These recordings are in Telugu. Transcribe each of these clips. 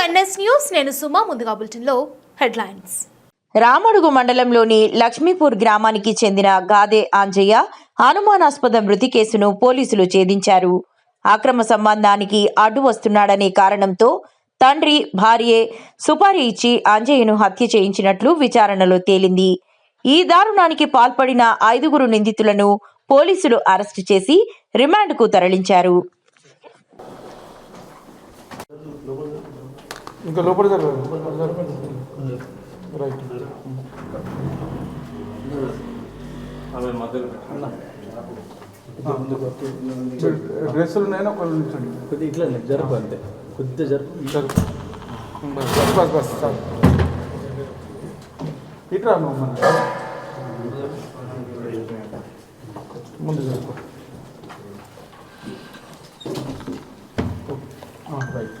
NS న్యూస్ నేను సుమా. ముందుగా బులెటిన్లో హెడ్లైన్స్. రామడుగు మండలంలోని లక్ష్మీపూర్ గ్రామానికి చెందిన గాదే ఆంజయ్య అనుమానాస్పద మృతి కేసును పోలీసులు ఛేదించారు. అక్రమ సంబంధానికి అడ్డు వస్తున్నాడనే కారణంతో తండ్రి భార్యే సుపారీ ఇచ్చి ఆంజయ్యను హత్య చేయించినట్లు విచారణలో తేలింది. ఈ దారుణానికి పాల్పడిన 5 నిందితులను పోలీసులు అరెస్టు చేసి రిమాండ్కు తరలించారు. ఇంకా లోపల రైట్ డ్రెస్సులు ఉన్నాయని ఒక నిల్చోండి. కొద్దిగా ఇట్లా జరుపు, అంతే కొద్దిగా జరుపు. బస్ బస్ సార్ ఇట్రా నువ్వు ముందు జరుపు. రైట్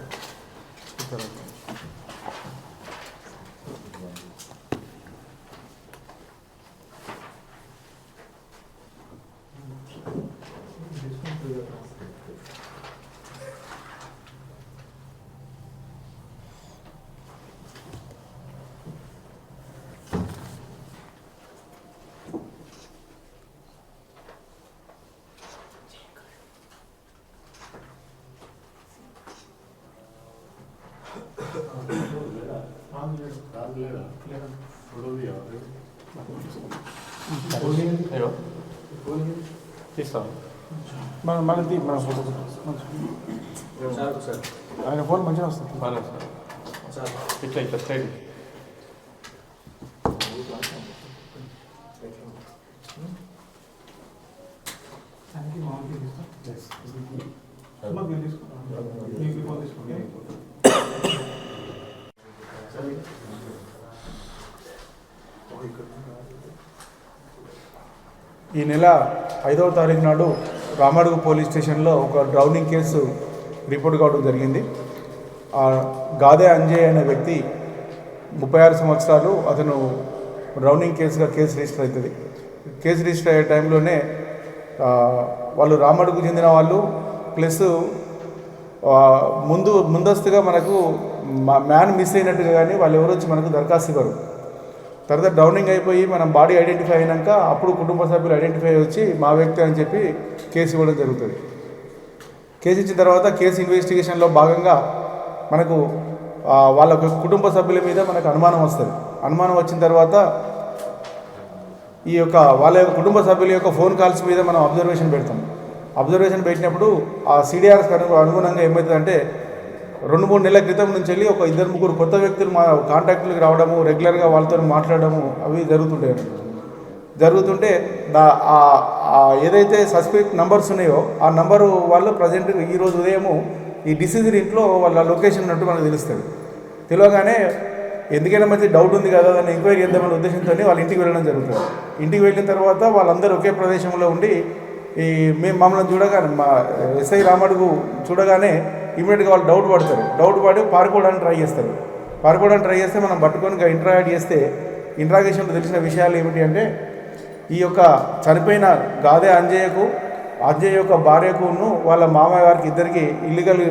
మళ్ళీ మన ఫోటో ఆయన ఫోన్ మంచిగా వస్తుంది. ఇట్లా ఇట్లా సైడ్ ఈ నెల 5వ తారీఖు నాడు రామడుగు పోలీస్ స్టేషన్లో ఒక డ్రౌనింగ్ కేసు రిపోర్ట్ కావడం జరిగింది. గాదే అంజయ్ అనే వ్యక్తి 36 సంవత్సరాలు. అతను డ్రౌనింగ్ కేసుగా కేసు రిజిస్టర్ అవుతుంది. కేసు రిజిస్టర్ అయ్యే టైంలోనే వాళ్ళు రామడుగు చెందిన వాళ్ళు ప్లస్ ముందస్తుగా మనకు మ్యాన్ మిస్ అయినట్టుగా కానీ వాళ్ళు ఎవరు వచ్చి మనకు దరఖాస్తు ఇవ్వరు. తర్వాత డ్రౌనింగ్ అయిపోయి మనం బాడీ ఐడెంటిఫై అయినాక అప్పుడు కుటుంబ సభ్యులు ఐడెంటిఫై వచ్చి మా వ్యక్తి అని చెప్పి కేసు ఇవ్వడం జరుగుతుంది. కేసు ఇచ్చిన తర్వాత కేసు ఇన్వెస్టిగేషన్లో భాగంగా మనకు వాళ్ళ కుటుంబ సభ్యుల మీద మనకు అనుమానం వస్తుంది. అనుమానం వచ్చిన తర్వాత వాళ్ళ యొక్క కుటుంబ సభ్యుల యొక్క ఫోన్ కాల్స్ మీద మనం అబ్జర్వేషన్ పెడతాం. అబ్జర్వేషన్ పెట్టినప్పుడు ఆ CDRS అనుగుణంగా ఏమవుతుందంటే 2-3 నెలల క్రితం నుంచి వెళ్ళి ఒక 2-3 కొత్త వ్యక్తులు మా కాంటాక్ట్లకు రావడము, రెగ్యులర్గా వాళ్ళతో మాట్లాడము అవి జరుగుతుంటే ఏదైతే సస్పెక్ట్ నంబర్స్ ఉన్నాయో ఆ నంబరు వాళ్ళు ప్రజెంట్ ఈరోజు ఉదయము ఈ డిసీజ్డ్ ఇంట్లో వాళ్ళ లొకేషన్ ఉన్నట్టు మనకు తెలుస్తుంది. తెలియగానే ఎందుకైనా మంచి డౌట్ ఉంది కదా దాన్ని ఎంక్వైరీ చేద్దామనే ఉద్దేశంతో వాళ్ళ ఇంటికి వెళ్ళడం జరుగుతుంది. ఇంటికి వెళ్ళిన తర్వాత వాళ్ళందరూ ఒకే ప్రదేశంలో ఉండి మేము మమ్మల్ని చూడగానే మా ఎస్ఐ రామడుగు చూడగానే ఇమీడియట్గా వాళ్ళు డౌట్ పడి పారిపోవడానికి ట్రై చేస్తే మనం పట్టుకొని ఇంటరాక్ట్ చేస్తే ఇంటరాగేషన్లో తెలిసిన విషయాలు ఏమిటి అంటే ఈ యొక్క చనిపోయిన గాదే అంజయ్య యొక్క భార్యకును వాళ్ళ మామయ్య గారికి ఇద్దరికి ఇల్లీగల్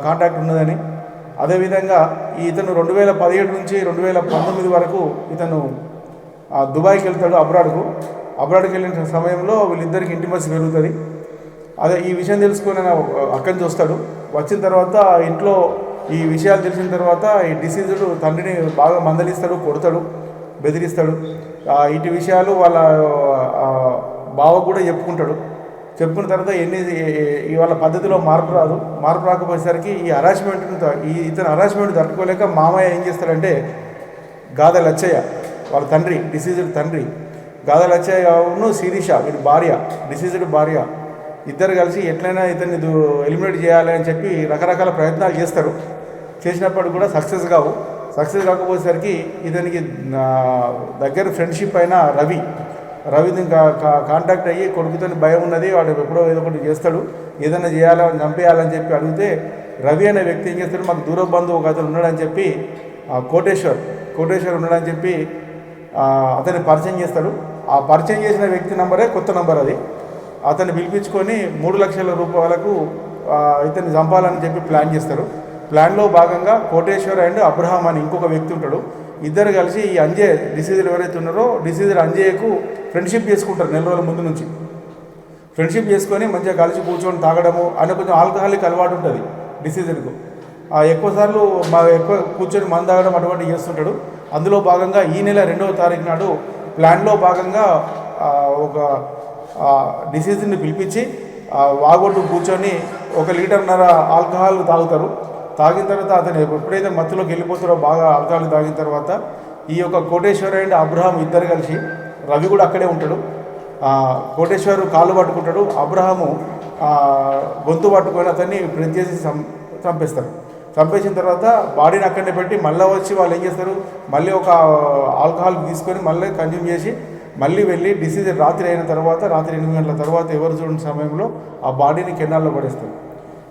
కాంటాక్ట్ ఉన్నదని, అదేవిధంగా ఇతను 2017 నుంచి 2019 వరకు ఇతను దుబాయ్కి వెళ్తాడు. అబ్రాడ్కి వెళ్ళిన సమయంలో వీళ్ళిద్దరికి ఇంటిమసీ పెరుగుతుంది. అదే ఈ విషయం తెలుసుకుని అక్కడి నుంచి వస్తాడు. వచ్చిన తర్వాత ఇంట్లో ఈ విషయాలు తెలిసిన తర్వాత ఈ డిసీజుడు తండ్రిని బాగా మందలిస్తాడు, కొడతాడు, బెదిరిస్తాడు. ఇటు విషయాలు వాళ్ళ బావ కూడా చెప్పుకున్న తర్వాత వాళ్ళ పద్ధతిలో మార్పు రాకపోయేసరికి ఇతను హరాస్మెంట్ తట్టుకోలేక మామయ్య ఏం చేస్తాడంటే గాదే లచ్చయ్య వాళ్ళ తండ్రి, డిసీజుడ్ తండ్రి గాదే లచ్చయ్యను శిరీష వీరి భార్య, డిసీజుడ్ భార్య ఇద్దరు కలిసి ఎట్లయినా ఇతన్ని ఎలిమినేట్ చేయాలి అని చెప్పి రకరకాల ప్రయత్నాలు చేసినప్పటికి కూడా సక్సెస్ కాకపోయేసరికి ఇతనికి దగ్గర ఫ్రెండ్షిప్ అయిన రవిని కాంటాక్ట్ అయ్యి కొడుకుతో భయం ఉన్నది, వాడు ఎప్పుడో ఏదో ఒకటి చేస్తాడు, ఏదైనా చేయాలని చంపేయాలని చెప్పి అడిగితే రవి అనే వ్యక్తి ఏం చేస్తాడు, మాకు దూర బంధువు ఒక అతను ఉన్నాడని చెప్పి కోటేశ్వర్ ఉన్నాడని చెప్పి అతన్ని పరిచయం చేస్తాడు. ఆ పరిచయం చేసిన వ్యక్తి నంబరే కొత్త నంబర్ అది. అతన్ని పిలిపించుకొని 3 లక్షల రూపాయలకు ఇతన్ని చంపాలని చెప్పి ప్లాన్ చేస్తారు. ప్లాన్లో భాగంగా కోటేశ్వర్ అండ్ అబ్రహాం అని ఇంకొక వ్యక్తి ఉంటాడు. ఇద్దరు కలిసి ఈ అంజయ్ డిసీజర్ ఎవరైతే ఉన్నారో డిసీజర్ అంజయ్యకు ఫ్రెండ్షిప్ చేసుకుంటారు. నెల రోజుల ముందు నుంచి ఫ్రెండ్షిప్ చేసుకొని మంచిగా కలిసి కూర్చొని తాగడము అనే కొంచెం ఆల్కహాలిక్ అలవాటు ఉంటుంది డిసీజర్కు. ఎక్కువసార్లు ఎక్కువ కూర్చొని మందు తాగడం అటువంటి చేస్తుంటాడు. అందులో భాగంగా ఈ నెల 2వ తారీఖు నాడు ప్లాన్లో భాగంగా ఒక డిసీజర్ని పిలిపించి వాగొట్టు కూర్చొని 1.5 లీటర్ ఆల్కహాల్ తాగుతారు. తాగిన తర్వాత అతను ఎప్పుడైతే మత్తులోకి వెళ్ళిపోతారో బాగా ఆల్కహాల్ తాగిన తర్వాత ఈ యొక్క కోటేశ్వర్ అండ్ అబ్రహాం ఇద్దరు కలిసి, రవి కూడా అక్కడే ఉంటాడు, కోటేశ్వర్ కాళ్ళు పట్టుకుంటాడు, అబ్రహాము గొంతు పట్టుకొని అతన్ని ప్రెస్ చేసి చంపేస్తారు. చంపేసిన తర్వాత బాడీని అక్కడనే పెట్టి మళ్ళీ వచ్చి వాళ్ళు ఏం చేస్తారు, మళ్ళీ ఒక ఆల్కహాల్ తీసుకొని మళ్ళీ కన్జ్యూమ్ చేసి మళ్ళీ వెళ్ళి డిసీజర్ రాత్రి అయిన తర్వాత, రాత్రి 8 గంటల తర్వాత ఎవరు చూడని సమయంలో ఆ బాడీని కెనాల్లో పడేస్తారు.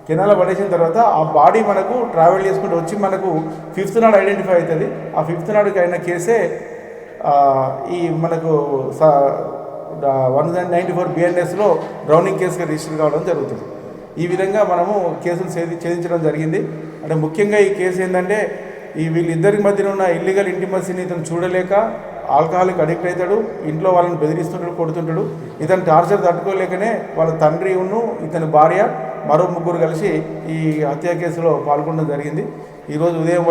కెనాల్లో పడేసిన తర్వాత ఆ బాడీ మనకు ట్రావెల్ చేసుకుంటూ వచ్చి మనకు 5th నాడు ఐడెంటిఫై అవుతుంది. ఆ 5th నాడుకి అయిన కేసే ఈ మనకు 194 BNSలో డ్రౌనింగ్ కేసుగా రిజిస్టర్ కావడం జరుగుతుంది. ఈ విధంగా మనము కేసులు ఛేదించడం జరిగింది. అంటే ముఖ్యంగా ఈ కేసు ఏంటంటే వీళ్ళిద్దరి మధ్యన ఉన్న ఇల్లీగల్ ఇంటిమసీని ఇతను చూడలేక ఆల్కహాల్కి అడిక్ట్ అవుతాడు, ఇంట్లో వాళ్ళని బెదిరిస్తుంటాడు, కొడుతుంటాడు. ఇతను టార్చర్ తట్టుకోలేకనే వాళ్ళ తండ్రి ఇతని భార్య మరో 3 కలిసి ఈ హత్య కేసులో పాల్గొనడం జరిగింది. ఈరోజు ఉదయం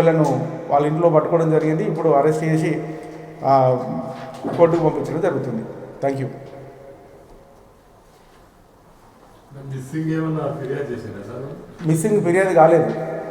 వాళ్ళ ఇంట్లో పట్టుకోవడం జరిగింది. ఇప్పుడు అరెస్ట్ చేసి కోర్టుకు పంపించడం జరుగుతుంది. Thank you. మిస్సింగ్ ఫిర్యాదు కాలేదు.